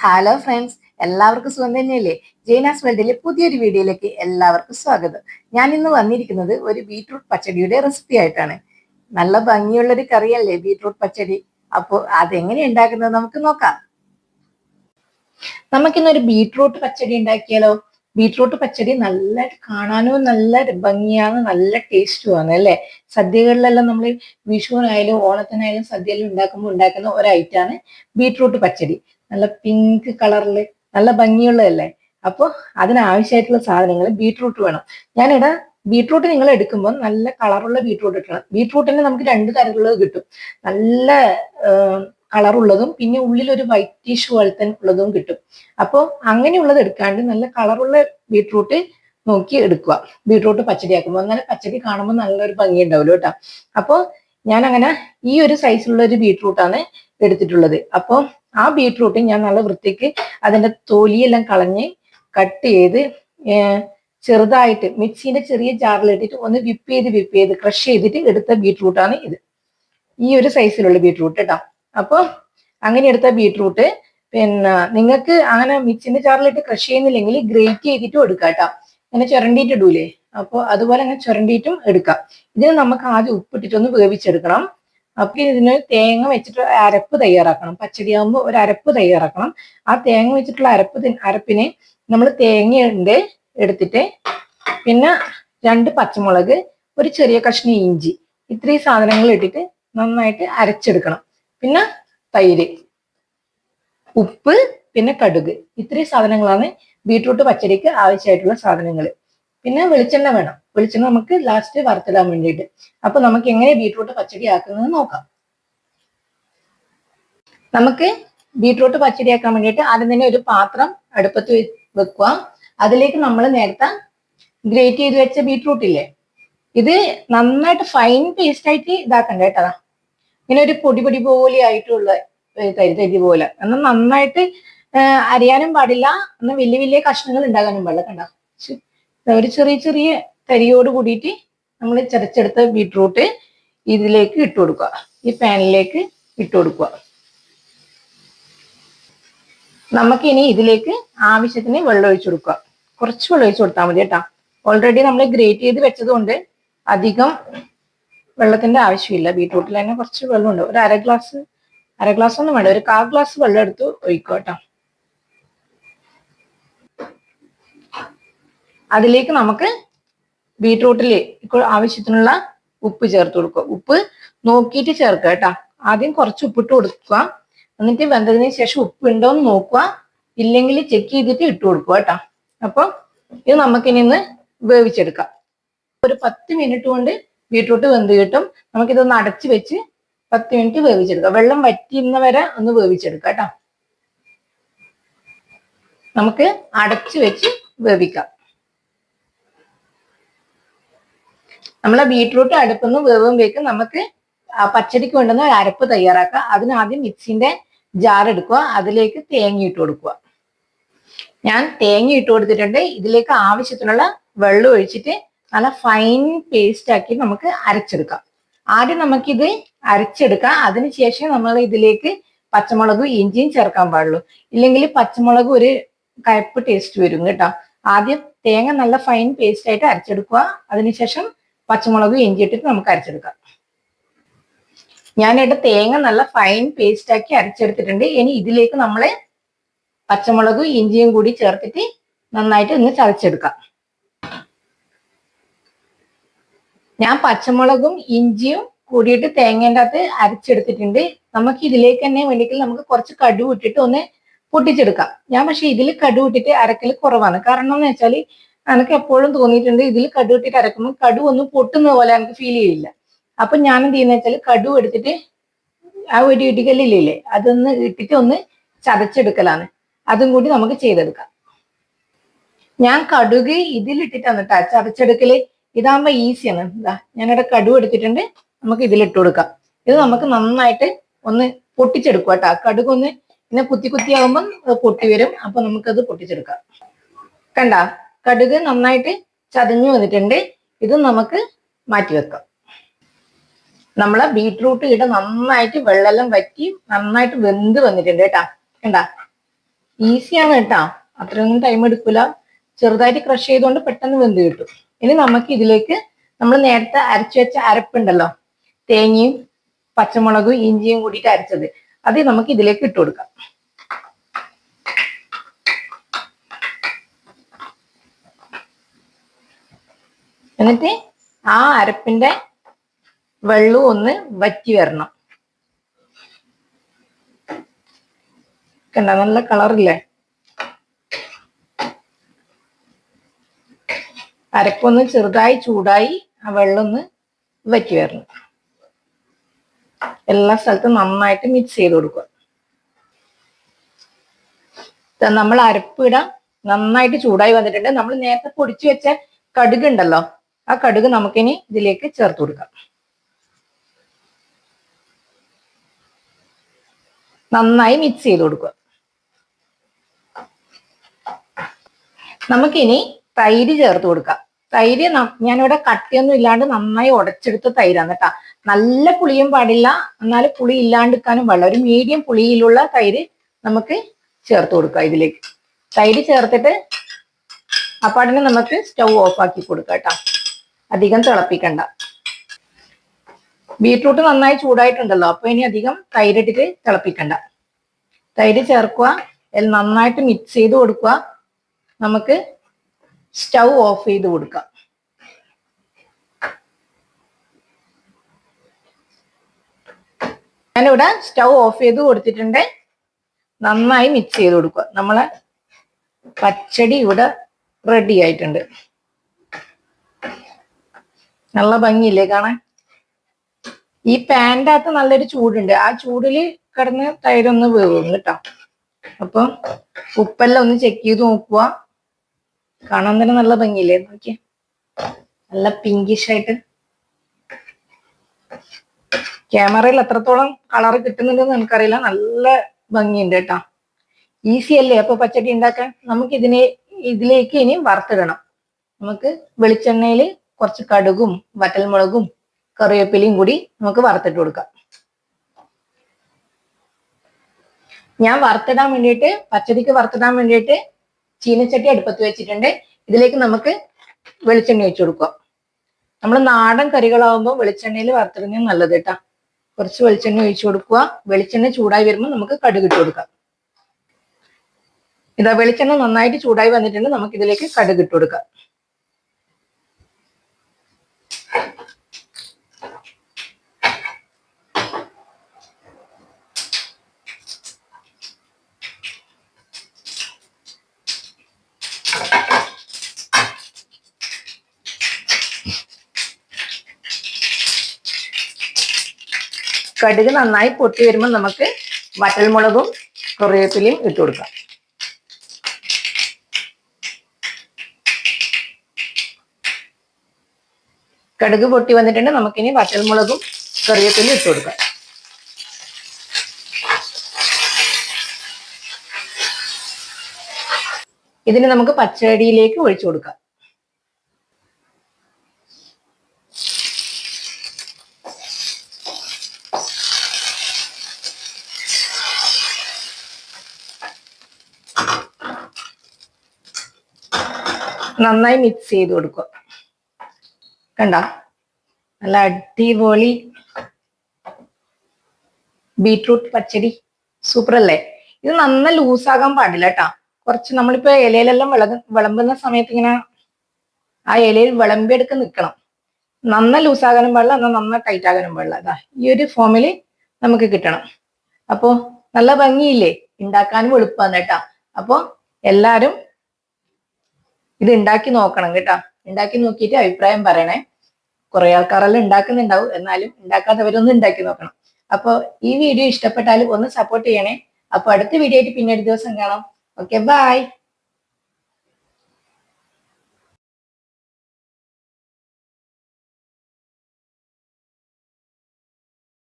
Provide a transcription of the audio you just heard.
Hello friends, എല്ലാവർക്കും സുഖം തന്നെയല്ലേ? ജൈനാസ് വേൾഡിലെ പുതിയൊരു വീഡിയോയിലേക്ക് എല്ലാവർക്കും സ്വാഗതം. ഞാൻ ഇന്ന് വന്നിരിക്കുന്നത് ഒരു ബീട്രൂട്ട് പച്ചടിയുടെ റെസിപ്പി ആയിട്ടാണ്. നല്ല ഭംഗിയുള്ളൊരു കറിയല്ലേ ബീട്രൂട്ട് പച്ചടി. അപ്പോൾ അതെങ്ങനെ ഉണ്ടാക്കുന്നത് നമുക്ക് നോക്കാം. നമുക്കിന്നൊരു ബീട്രൂട്ട് പച്ചടി ഉണ്ടാക്കിയാലോ? ബീട്രൂട്ട് പച്ചടി നല്ല കാണാനും നല്ല ഭംഗിയാണ്, നല്ല ടേസ്റ്റുമാണ് അല്ലേ? സദ്യകളിലെല്ലാം നമ്മൾ വിഷുവിനായാലും ഓണത്തിനായാലും സദ്യയിൽ ഉണ്ടാക്കുമ്പോൾ ഉണ്ടാക്കുന്ന ഒരു ഐറ്റാണ് ബീട്രൂട്ട് പച്ചടി. നല്ല പിങ്ക് കളറിൽ നല്ല ഭംഗിയുള്ളതല്ലേ? അപ്പോൾ അതിനാവശ്യമായിട്ടുള്ള സാധനങ്ങൾ ബീട്രൂട്ട് വേണം. ഞാനിവിടെ ബീട്രൂട്ട് നിങ്ങൾ എടുക്കുമ്പോൾ നല്ല കളറുള്ള ബീട്രൂട്ട് ഇട്ടണം. ബീട്രൂട്ടിന് നമുക്ക് രണ്ട് തരത്തിലുള്ളത് കിട്ടും. നല്ല കളറുള്ളതും പിന്നെ ഉള്ളിൽ ഒരു വൈറ്റിഷ് പോലത്തെ ഉള്ളതും കിട്ടും. അപ്പോൾ അങ്ങനെയുള്ളത് എടുക്കാണ്ട് നല്ല കളറുള്ള ബീട്രൂട്ട് നോക്കി എടുക്കുക. ബീട്രൂട്ട് പച്ചടി ആക്കുമ്പോൾ അങ്ങനെ പച്ചടി കാണുമ്പോൾ നല്ലൊരു ഭംഗി ഉണ്ടാവുമല്ലോ കേട്ടോ. അപ്പോൾ ഞാൻ അങ്ങനെ ഈ ഒരു സൈസിലുള്ള ഒരു ബീട്രൂട്ടാണ് എടുത്തിട്ടുള്ളത്. അപ്പോൾ ആ ബീട്രൂട്ട് ഞാൻ നല്ല വൃത്തിക്ക് അതിന്റെ തൊലിയെല്ലാം കളഞ്ഞ് കട്ട് ചെയ്ത് ചെറുതായിട്ട് മിക്സിന്റെ ചെറിയ ജാറിലിട്ടിട്ട് ഒന്ന് വിപ്പ് ചെയ്ത് ക്രഷ് ചെയ്തിട്ട് എടുത്ത ബീട്രൂട്ടാണ് ഇത്. ഈ ഒരു സൈസിലുള്ള ബീട്രൂട്ട് കേട്ടോ. അപ്പോൾ അങ്ങനെ എടുത്ത ബീട്രൂട്ട് പിന്നെ നിങ്ങൾക്ക് അങ്ങനെ മിക്സിന്റെ ജാറിലിട്ട് ക്രഷ് ചെയ്യുന്നില്ലെങ്കിൽ ഗ്രേറ്റ് ചെയ്തിട്ടും എടുക്കാം കേട്ടോ. അങ്ങനെ ചുരണ്ടിയിട്ട് ഇടൂലേ, അപ്പോൾ അതുപോലെ അങ്ങനെ ചുരണ്ടിയിട്ടും എടുക്കാം. ഇതിന് നമുക്ക് ആദ്യം ഉപ്പിട്ടിട്ടൊന്ന് വേവിച്ചെടുക്കണം. അപ്പൊ ഇതിന് തേങ്ങ വെച്ചിട്ട് അരപ്പ് തയ്യാറാക്കണം. പച്ചടിയാകുമ്പോൾ ഒരു അരപ്പ് തയ്യാറാക്കണം. ആ തേങ്ങ വെച്ചിട്ടുള്ള അരപ്പിന് നമ്മൾ തേങ്ങ എടുത്തിട്ട് പിന്നെ 2 പച്ചമുളക്, ഒരു ചെറിയ കഷ്ണം ഇഞ്ചി, ഇത്രയും സാധനങ്ങൾ ഇട്ടിട്ട് നന്നായിട്ട് അരച്ചെടുക്കണം. പിന്നെ തൈര്, ഉപ്പ്, പിന്നെ കടുക്, ഇത്രയും സാധനങ്ങളാണ് ബീട്രൂട്ട് പച്ചടിക്ക് ആവശ്യമായിട്ടുള്ള സാധനങ്ങൾ. പിന്നെ വെളിച്ചെണ്ണ വേണം. വെളിച്ചെണ്ണ നമുക്ക് ലാസ്റ്റ് വറുത്തിടാൻ വേണ്ടിയിട്ട്. അപ്പൊ നമുക്ക് എങ്ങനെ ബീട്രൂട്ട് പച്ചടി ആക്കുന്നത് നോക്കാം. നമുക്ക് ബീട്രൂട്ട് പച്ചടി ആക്കാൻ വേണ്ടിയിട്ട് ആദ്യം തന്നെ ഒരു പാത്രം അടുപ്പത്ത് വെക്കുക. അതിലേക്ക് നമ്മൾ നേരത്തെ ഗ്രേറ്റ് ചെയ്ത് വെച്ച ബീട്രൂട്ട് ഇല്ലേ, ഇത് നന്നായിട്ട് ഫൈൻ പേസ്റ്റ് ആയിട്ട് ഇതാക്കണ്ട കേട്ടോ. ഇങ്ങനെ ഒരു പൊടി പോലെ ആയിട്ടുള്ള തരി പോലെ, എന്നാൽ നന്നായിട്ട് അരിയാനും പാടില്ല, എന്നാൽ വലിയ കഷ്ണങ്ങൾ ഉണ്ടാകാനും പാടില്ല. കണ്ടോ, ഒരു ചെറിയ തരിയോട് കൂടിയിട്ട് നമ്മൾ ചതച്ചെടുത്ത ബീട്രൂട്ട് ഇതിലേക്ക് ഇട്ട് കൊടുക്കുക. ഈ പാനിലേക്ക് ഇട്ട് കൊടുക്കുക. നമുക്കിനി ഇതിലേക്ക് ആവശ്യത്തിന് വെള്ളം ഒഴിച്ചു കൊടുക്കുക. കുറച്ച് വെള്ളം ഒഴിച്ചു കൊടുത്താൽ മതി കേട്ടോ. ഓൾറെഡി നമ്മൾ ഗ്രേറ്റ് ചെയ്ത് വെച്ചത് കൊണ്ട് അധികം വെള്ളത്തിന്റെ ആവശ്യമില്ല. ബീട്രൂട്ടിൽ തന്നെ കുറച്ച് വെള്ളമുണ്ട്. ഒരു അര ഗ്ലാസ് ഒന്നും വേണ്ട, ഒരു 1/4 ഗ്ലാസ് വെള്ളം എടുത്ത് ഒഴിക്കുക കേട്ടോ. അതിലേക്ക് നമുക്ക് ബീട്രൂട്ടിൽ ആവശ്യത്തിനുള്ള ഉപ്പ് ചേർത്ത് കൊടുക്കുക. ഉപ്പ് നോക്കിയിട്ട് ചേർക്കുക കേട്ടോ. ആദ്യം കുറച്ച് ഉപ്പിട്ട് കൊടുക്കുക. എന്നിട്ട് വെന്തതിന് ശേഷം ഉപ്പ് ഉണ്ടോ എന്ന് നോക്കുക. ഇല്ലെങ്കിൽ ചെക്ക് ചെയ്തിട്ട് ഇട്ട് കൊടുക്കുക കേട്ടോ. അപ്പൊ ഇത് നമുക്കിനി ഒന്ന് വേവിച്ചെടുക്കാം. ഒരു 10 മിനിറ്റ് കൊണ്ട് ബീട്രൂട്ട് വെന്ത് കിട്ടും. നമുക്കിതൊന്ന് അടച്ചു വെച്ച് 10 മിനിറ്റ് വേവിച്ചെടുക്കാം. വെള്ളം വറ്റുന്ന വരെ ഒന്ന് വേവിച്ചെടുക്കാം കേട്ടോ. നമുക്ക് അടച്ചു വെച്ച് വേവിക്കാം. നമ്മളെ ബീട്രൂട്ട് അടുപ്പൊന്ന് വേവുമ്പോഴേക്കും നമുക്ക് പച്ചടിക്ക് വേണ്ടുന്ന ഒരു അരപ്പ് തയ്യാറാക്കുക. അതിനാദ്യം മിക്സിന്റെ ജാർ എടുക്കുക. അതിലേക്ക് തേങ്ങ ഇട്ട് കൊടുക്കുക. ഞാൻ തേങ്ങ ഇട്ട് കൊടുത്തിട്ടുണ്ട്. ഇതിലേക്ക് ആവശ്യത്തിനുള്ള വെള്ളം ഒഴിച്ചിട്ട് നല്ല ഫൈൻ പേസ്റ്റ് ആക്കി നമുക്ക് അരച്ചെടുക്കാം. ആദ്യം നമുക്കിത് അരച്ചെടുക്കാം. അതിനുശേഷം നമ്മൾ ഇതിലേക്ക് പച്ചമുളകും ഇഞ്ചിയും ചേർക്കാൻ പാടുള്ളൂ. ഇല്ലെങ്കിൽ പച്ചമുളക് ഒരു കയ്പ്പ് ടേസ്റ്റ് വരും കേട്ടോ. ആദ്യം തേങ്ങ നല്ല ഫൈൻ പേസ്റ്റ് ആയിട്ട് അരച്ചെടുക്കുക. അതിനുശേഷം പച്ചമുളകും ഇഞ്ചി ഇട്ടിട്ട് നമുക്ക് അരച്ചെടുക്കാം. ഞാനിവിടെ തേങ്ങ നല്ല ഫൈൻ പേസ്റ്റ് ആക്കി അരച്ചെടുത്തിട്ടുണ്ട്. ഇനി ഇതിലേക്ക് നമ്മള് പച്ചമുളകും ഇഞ്ചിയും കൂടി ചേർത്തിട്ട് നന്നായിട്ട് ഒന്ന് ചതച്ചെടുക്കാം. ഞാൻ പച്ചമുളകും ഇഞ്ചിയും കൂടിയിട്ട് തേങ്ങേൻ്റെ അകത്ത് അരച്ചെടുത്തിട്ടുണ്ട്. നമുക്ക് ഇതിലേക്ക് തന്നെ വേണ്ടിയിട്ട് നമുക്ക് കുറച്ച് കടുക് ഇട്ടിട്ട് ഒന്ന് പൊട്ടിച്ചെടുക്കാം. ഞാൻ പക്ഷെ ഇതിൽ കടുക് ഇട്ടിട്ട് അരക്കൽ കുറവാണ്. കാരണം എന്ന് വെച്ചാൽ എനിക്ക് എപ്പോഴും തോന്നിയിട്ടുണ്ട് ഇതിൽ കടുക് ഇട്ടിട്ട് അരക്കുമ്പോൾ കടുക് ഒന്നും പൊട്ടുന്ന പോലെ എനിക്ക് ഫീൽ ചെയ്യില്ല. അപ്പൊ ഞാൻ എന്ത് ചെയ്യുന്ന വെച്ചാൽ കടുക് എടുത്തിട്ട് ആ ഒരു ഇടികല്ലില്ലേ അതൊന്ന് ഇട്ടിട്ട് ഒന്ന് ചതച്ചെടുക്കലാണ്. അതും കൂടി നമുക്ക് ചെയ്തെടുക്കാം. ഞാൻ കടുക് ഇതിലിട്ടിട്ടാണ് കേട്ടോ ചതച്ചെടുക്കല്. ഇതാകുമ്പോ ഈസിയാണ്. ഞാനിവിടെ കടുക് എടുത്തിട്ടുണ്ട്. നമുക്ക് ഇതിലിട്ട് കൊടുക്കാം. ഇത് നമുക്ക് നന്നായിട്ട് ഒന്ന് പൊട്ടിച്ചെടുക്കുക കേട്ടോ. കടുക് ഒന്ന് ഇങ്ങനെ കുത്തിയാകുമ്പം പൊട്ടി വരും. അപ്പൊ നമുക്കത് പൊട്ടിച്ചെടുക്കാം. കണ്ട, കടുക് നന്നായിട്ട് ചതഞ്ഞു വന്നിട്ടുണ്ട്. ഇത് നമുക്ക് മാറ്റി വെക്കാം. നമ്മളെ ബീട്രൂട്ട് നന്നായിട്ട് വെള്ളമെല്ലാം വറ്റി നന്നായിട്ട് വെന്ത് വന്നിട്ടുണ്ട് കേട്ടാ. കണ്ട, ഈസിയാണ് കേട്ടാ, അത്രയൊന്നും ടൈം എടുക്കില്ല. ചെറുതായിട്ട് ക്രഷ് ചെയ്തുകൊണ്ട് പെട്ടെന്ന് വെന്ത് കിട്ടും. ഇനി നമുക്ക് ഇതിലേക്ക് നമ്മൾ നേരത്തെ അരച്ചു വെച്ച അരപ്പുണ്ടല്ലോ, തേങ്ങയും പച്ചമുളകും ഇഞ്ചിയും കൂടിയിട്ട് അരച്ചത്, അത് നമുക്ക് ഇതിലേക്ക് ഇട്ട് കൊടുക്കാം. എന്നിട്ട് ആ അരപ്പിന്റെ വെള്ളം ഒന്ന് വറ്റി വരണം. കണ്ട നല്ല കളറില്ലേ? അരപ്പൊന്ന് ചെറുതായി ചൂടായി ആ വെള്ളം ഒന്ന് വറ്റി വരണം. എല്ലാ സ്ഥലത്തും നന്നായിട്ട് മിക്സ് ചെയ്ത് കൊടുക്കുക. നമ്മൾ അരപ്പ് ഇടാം, നന്നായിട്ട് ചൂടായി വന്നിട്ടുണ്ട്. നമ്മൾ നേരത്തെ പൊടിച്ചു വെച്ച കടുക് ഉണ്ടല്ലോ, ആ കടുക് നമുക്കിനി ഇതിലേക്ക് ചേർത്ത് കൊടുക്കാം. നന്നായി മിക്സ് ചെയ്ത് കൊടുക്കുക. നമുക്കിനി തൈര് ചേർത്ത് കൊടുക്കാം. തൈര് ഞാനിവിടെ കട്ടിയൊന്നും ഇല്ലാണ്ട് നന്നായി ഉടച്ചെടുത്ത തൈരാണ് കേട്ടാ. നല്ല പുളിയും പാടില്ല, എന്നാൽ പുളി ഇല്ലാണ്ടിരിക്കാനും പാടില്ല. ഒരു മീഡിയം പുളിയിലുള്ള തൈര് നമുക്ക് ചേർത്ത് കൊടുക്കാം ഇതിലേക്ക്. തൈര് ചേർത്തിട്ട് അപ്പാടിനെ നമുക്ക് സ്റ്റൗ ഓഫ് ആക്കി കൊടുക്കാം കേട്ടോ, അധികം തിളപ്പിക്കണ്ട. ബീട്രൂട്ട് നന്നായി ചൂടായിട്ടുണ്ടല്ലോ, അപ്പൊ ഇനി അധികം തൈരിട്ടിട്ട് തിളപ്പിക്കണ്ട. തൈര് ചേർക്കുക, നന്നായിട്ട് മിക്സ് ചെയ്ത് കൊടുക്കുക. നമുക്ക് സ്റ്റൗ ഓഫ് ചെയ്ത് കൊടുക്കാം. ഞാനിവിടെ സ്റ്റൗ ഓഫ് ചെയ്ത് കൊടുത്തിട്ടുണ്ട്. നന്നായി മിക്സ് ചെയ്ത് കൊടുക്കുക. നമ്മളെ പച്ചടി ഇവിടെ റെഡി ആയിട്ടുണ്ട്. നല്ല ഭംഗിയില്ലേ കാണാൻ? ഈ പാൻ്റെ അകത്ത് നല്ലൊരു ചൂടുണ്ട്, ആ ചൂടിൽ കിടന്ന് തൈരൊന്ന് വേവും കേട്ടോ. അപ്പം ഉപ്പെല്ലാം ഒന്ന് ചെക്ക് ചെയ്ത് നോക്കുക. കാണാൻ തന്നെ നല്ല ഭംഗിയില്ലേ? നോക്കിയേ, നല്ല പിങ്കിഷ് ആയിട്ട്. ക്യാമറയിൽ എത്രത്തോളം കളർ കിട്ടുന്നുണ്ടെന്ന് എനിക്കറിയില്ല, നല്ല ഭംഗിയുണ്ട് കേട്ടോ. ഈസി അല്ലേ അപ്പൊ പച്ചടി ഉണ്ടാക്കാൻ? നമുക്ക് ഇതിലേക്ക് ഇനി വറുത്തിടണം. നമുക്ക് വെളിച്ചെണ്ണയിൽ കുറച്ച് കടുകും വറ്റൽമുളകും കറിവേപ്പിലയും കൂടി നമുക്ക് വറുത്തിട്ട് കൊടുക്കാം. ഞാൻ വറുത്തിടാൻ വേണ്ടിയിട്ട്, പച്ചടിക്ക് വറുത്തിടാൻ വേണ്ടിയിട്ട് ചീനച്ചട്ടി അടുപ്പത്ത് വെച്ചിട്ടുണ്ട്. ഇതിലേക്ക് നമുക്ക് വെളിച്ചെണ്ണ ഒഴിച്ചു കൊടുക്കുക. നമ്മൾ നാടൻ കറികളാവുമ്പോൾ വെളിച്ചെണ്ണയിൽ വറുത്തിടുന്നത് നല്ലത് കേട്ടാ. കുറച്ച് വെളിച്ചെണ്ണ ഒഴിച്ചു കൊടുക്കുക. വെളിച്ചെണ്ണ ചൂടായി വരുമ്പോൾ നമുക്ക് കടുക് ഇട്ട് കൊടുക്കാം. ഇതാ വെളിച്ചെണ്ണ നന്നായിട്ട് ചൂടായി വന്നിട്ടുണ്ട്. നമുക്ക് ഇതിലേക്ക് കടുക് ഇട്ട് കൊടുക്കാം. കടുക് നന്നായി പൊട്ടി വരുമ്പോൾ നമുക്ക് വറ്റൽമുളകും കറിവേപ്പിലയും ഇട്ട് കൊടുക്കാം. കടുക് പൊട്ടി വന്നിട്ടുണ്ട്. നമുക്കിനി വറ്റൽമുളകും കറിവേപ്പിലയും ഇട്ട് കൊടുക്കാം. ഇതിന് നമുക്ക് പച്ചടിയിലേക്ക് ഒഴിച്ചു കൊടുക്കാം. നന്നായി മിക്സ് ചെയ്ത് കൊടുക്കുക. കണ്ട നല്ല അടിപൊളി ബീട്രൂട്ട് പച്ചടി, സൂപ്പർ അല്ലേ? ഇത് നന്ന ലൂസാകാൻ പാടില്ല കേട്ടാ. കുറച്ച് നമ്മളിപ്പോ ഇലയിലെല്ലാം വിളമ്പുന്ന സമയത്ത് ഇങ്ങനെ ആ ഇലയിൽ വിളമ്പിയെടുക്ക് നിൽക്കണം. നന്ന ലൂസാകാനും പാടില്ല, എന്നാൽ നന്ന ടൈറ്റ് ആകാനും പാടില്ല. അതാ ഈ ഒരു ഫോമിൽ നമുക്ക് കിട്ടണം. അപ്പോ നല്ല ഭംഗിയില്ലേ? ഉണ്ടാക്കാനും എളുപ്പമാണ് കേട്ടാ. അപ്പോ എല്ലാരും ഇത് ഉണ്ടാക്കി നോക്കണം കേട്ടാ. ഉണ്ടാക്കി നോക്കിയിട്ട് അഭിപ്രായം പറയണേ. കുറെ ആൾക്കാരെല്ലാം ഉണ്ടാക്കുന്നുണ്ടാവും, എന്നാലും ഉണ്ടാക്കാത്തവരൊന്നും ഉണ്ടാക്കി നോക്കണം. അപ്പൊ ഈ വീഡിയോ ഇഷ്ടപ്പെട്ടാലും ഒന്ന് സപ്പോർട്ട് ചെയ്യണേ. അപ്പൊ അടുത്ത വീഡിയോ ആയിട്ട് പിന്നെ ഒരു ദിവസം കാണാം. Okay, by.